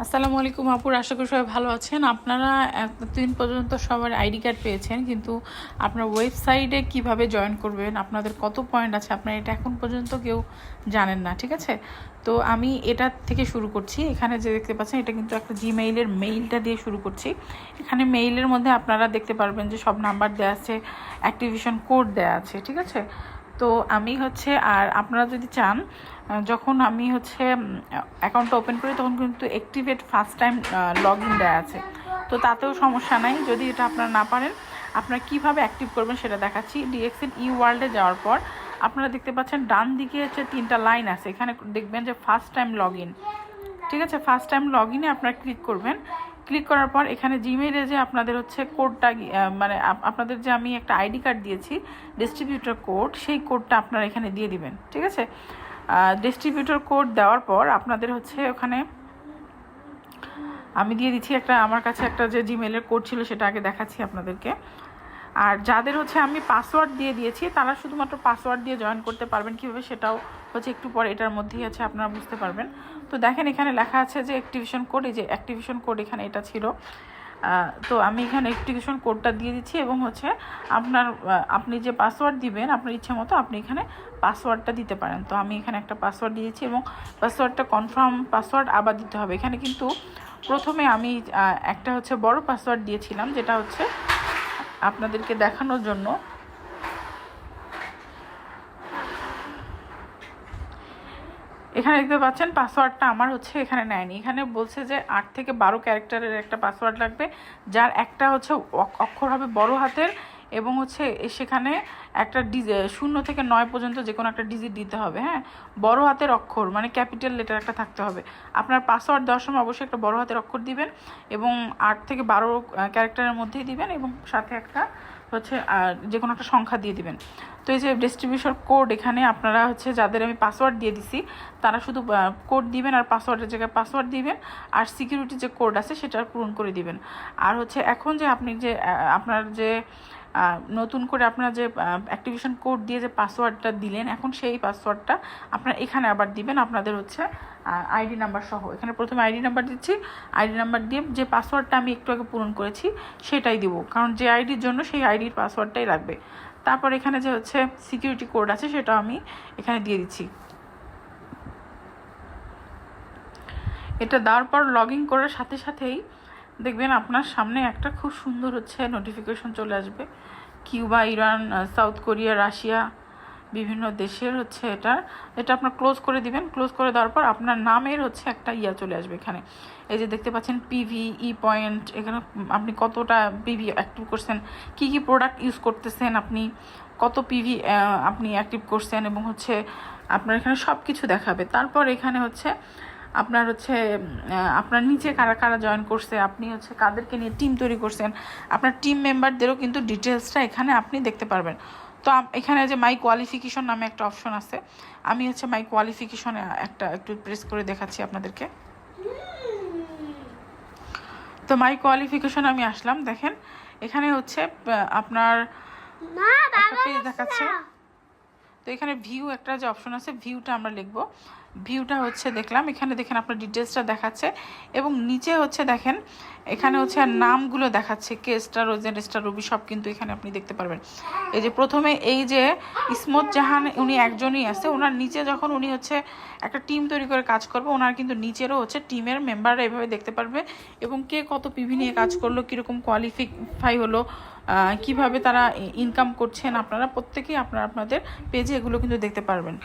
আসসালামু আলাইকুম আপুর, আশা করি সবাই ভালো আছেন। আপনারা এতদিন পর্যন্ত সবার আইডি কার্ড পেয়েছেন, কিন্তু আপনার ওয়েবসাইটে কিভাবে জয়েন করবেন, আপনাদের কত পয়েন্ট আছে, আপনারা এটা এখন পর্যন্ত কেউ জানেন না। ঠিক আছে, তো আমি এটা থেকে শুরু করছি। এখানে যে দেখতে পাচ্ছেন, এটা কিন্তু একটা জিমেইলের মেইলটা দিয়ে শুরু করছি। এখানে মেইলের মধ্যে আপনারা দেখতে পারবেন যে সব নাম্বার দেওয়া আছে, অ্যাক্টিভেশন কোড দেওয়া আছে। ঠিক আছে, তো আমি হচ্ছে, আর আপনারা যদি চান, যখন আমি হচ্ছে অ্যাকাউন্টটা ওপেন করি তখন কিন্তু activate first time log in দেওয়া আছে, তো তাতেও সমস্যা নাই। যদি এটা আপনারা না পারেন, আপনারা কীভাবে অ্যাক্টিভ করবেন সেটা দেখাচ্ছি। ডিএক্সএন ই ওয়ার্ল্ডে যাওয়ার পর আপনারা দেখতে পাচ্ছেন ডান দিকে হচ্ছে 3টা লাইন আছে, এখানে দেখবেন যে ফার্স্ট টাইম লগ ইন। ঠিক আছে, ফার্স্ট টাইম লগ ইনে আপনারা ক্লিক করবেন। ক্লিক করার পর এখানে জিমেইলে যে আপনাদের হচ্ছে কোডটা, মানে আপনাদের যে আমি একটা আইডি কার্ড দিয়েছি ডিস্ট্রিবিউটর কোড, সেই কোডটা আপনারা এখানে দিয়ে দিবেন। ঠিক আছে, ডিস্ট্রিবিউটর কোড দেওয়ার পর আপনাদের হচ্ছে ওখানে আমি দিয়ে দিচ্ছি একটা, আমার কাছে একটা যে জিমেইলের কোড ছিল সেটা আগে দেখাচ্ছি আপনাদেরকে। আর যাদের হচ্ছে আমি পাসওয়ার্ড দিয়ে দিয়েছি তারা শুধুমাত্র পাসওয়ার্ড দিয়ে জয়েন করতে পারবেন। কীভাবে সেটাও হচ্ছে একটু পরে এটার মধ্যেই আছে, আপনারা বুঝতে পারবেন। তো দেখেন এখানে লেখা আছে যে অ্যাক্টিভেশন কোড, এই যে অ্যাক্টিভেশন কোড এখানে এটা ছিল। তো আমি এখানে অ্যাক্টিভেশন কোডটা দিয়ে দিচ্ছি এবং হচ্ছে আপনি যে পাসওয়ার্ড দিবেন আপনার ইচ্ছে মতো আপনি এখানে পাসওয়ার্ডটা দিতে পারেন। তো আমি এখানে একটা পাসওয়ার্ড দিয়েছি এবং পাসওয়ার্ডটা কনফার্ম পাসওয়ার্ড আবার দিতে হবে। এখানে কিন্তু প্রথমে আমি একটা হচ্ছে বড় পাসওয়ার্ড দিয়েছিলাম, যেটা হচ্ছে আপনাদেরকে দেখানোর জন্য। এখানে দেখতে পাচ্ছেন পাসওয়ার্ডটা আমার হচ্ছে এখানে নেয়নি, এখানে বলছে যে 8 থেকে 12 ক্যারেক্টারের একটা পাসওয়ার্ড লাগবে, যার একটা হচ্ছে অক্ষর হবে বড় হাতের এবং হচ্ছে সেখানে একটা 0 থেকে 9 পর্যন্ত যে কোনো একটা ডিজিট দিতে হবে। হ্যাঁ, বড় হাতের অক্ষর মানে ক্যাপিটাল লেটার একটা থাকতে হবে। আপনার পাসওয়ার্ড দেওয়ার সময় অবশ্যই একটা বড় হাতের অক্ষর দিবেন এবং 8 থেকে 12 ক্যারেক্টারের মধ্যেই দিবেন এবং সাথে একটা হচ্ছে যে কোনো একটা সংখ্যা দিয়ে দিবেন। তো এই যে ডিস্ট্রিবিউশন কোড, এখানে আপনারা হচ্ছে যাদের আমি পাসওয়ার্ড দিয়ে দিছি তারা শুধু কোড দিবেন আর পাসওয়ার্ডের জায়গায় পাসওয়ার্ড দিবেন, আর সিকিউরিটি যে কোড আছে সেটা পূরণ করে দিবেন। আর হচ্ছে এখন যে আপনি যে আপনার যে নতুন করে আপনার যে অ্যাক্টিভেশন কোড দিয়ে যে পাসওয়ার্ডটা দিলেন, এখন সেই পাসওয়ার্ডটা আপনারা এখানে আবার দিবেন আপনাদের হচ্ছে আইডি নাম্বার সহ। এখানে প্রথমে আইডি নাম্বার দিচ্ছি, আইডি নাম্বার দিয়ে যে পাসওয়ার্ডটা আমি একটু আগে পূরণ করেছি সেটাই দিব, কারণ যে আইডির জন্য সেই আইডির পাসওয়ার্ডটাই লাগবে। তারপর এখানে যে হচ্ছে সিকিউরিটি কোড আছে সেটা আমি এখানে দিয়ে দিচ্ছি। এটা দেওয়ার পর লগ ইন করার সাথে সাথেই দেখবেন আপনার সামনে একটা খুব সুন্দর হচ্ছে নোটিফিকেশন চলে আসবে। Cuba, Iran, south Korea, Russia, বিভিন্ন দেশের হচ্ছে এটা আপনার ক্লোজ করে দিবেন। ক্লোজ করে দেওয়ার পর আপনার নামের হচ্ছে একটা চলে আসবে এখানে। এই যে দেখতে পাচ্ছেন পিভি ই পয়েন্ট, এখানে আপনি কতটা পিভি অ্যাক্টিভ করছেন, কি কি প্রোডাক্ট ইউজ করতেছেন, আপনি কত পিভি আপনি অ্যাক্টিভ করছেন এবং হচ্ছে আপনার এখানে সব কিছু দেখাবে। তারপর এখানে হচ্ছে আপনার হচ্ছে আপনার নিচে কারা কারা জয়েন করছে, আপনি হচ্ছে কাদেরকে নিয়ে টিম তৈরি করছেন, আপনার টিম মেম্বারদেরও কিন্তু ডিটেলসটা এখানে আপনি দেখতে পারবেন। তো এখানে যে মাই কোয়ালিফিকেশন নামে একটা অপশন আছে, আমি হচ্ছে মাই কোয়ালিফিকেশনে একটু প্রেস করে দেখাচ্ছি আপনাদেরকে। তো মাই কোয়ালিফিকেশন আমি আসলাম, দেখেন এখানে হচ্ছে আপনার একটা পেজ দেখাচ্ছে। তো এখানে ভিউ একটা যে অপশন আছে, ভিউটা আমরা লিখবো। ভিউটা হচ্ছে দেখলাম, এখানে দেখেন আপনার ডিটেলসটা দেখাচ্ছে এবং নিচে হচ্ছে দেখেন এখানে হচ্ছে নামগুলো দেখাচ্ছে, কে স্টার, রোজেন স্টার, রবি, সব কিন্তু এখানে আপনি দেখতে পারবেন। এই যে প্রথমে এই যে ইসমত জাহান, উনি একজনই আছে, ওনার নিচে যখন উনি হচ্ছে একটা টিম তৈরি করে কাজ করবে, ওনার কিন্তু নিচেরও হচ্ছে টিমের মেম্বাররা এভাবে দেখতে পারবে এবং কে কত পিভি নিয়ে কাজ করলো, কীরকম কোয়ালিফাই হলো, কিভাবে তারা ইনকাম করছেন, আপনারা প্রত্যেকেই আপনাদের পেজে এগুলো কিন্তু দেখতে পারবেন।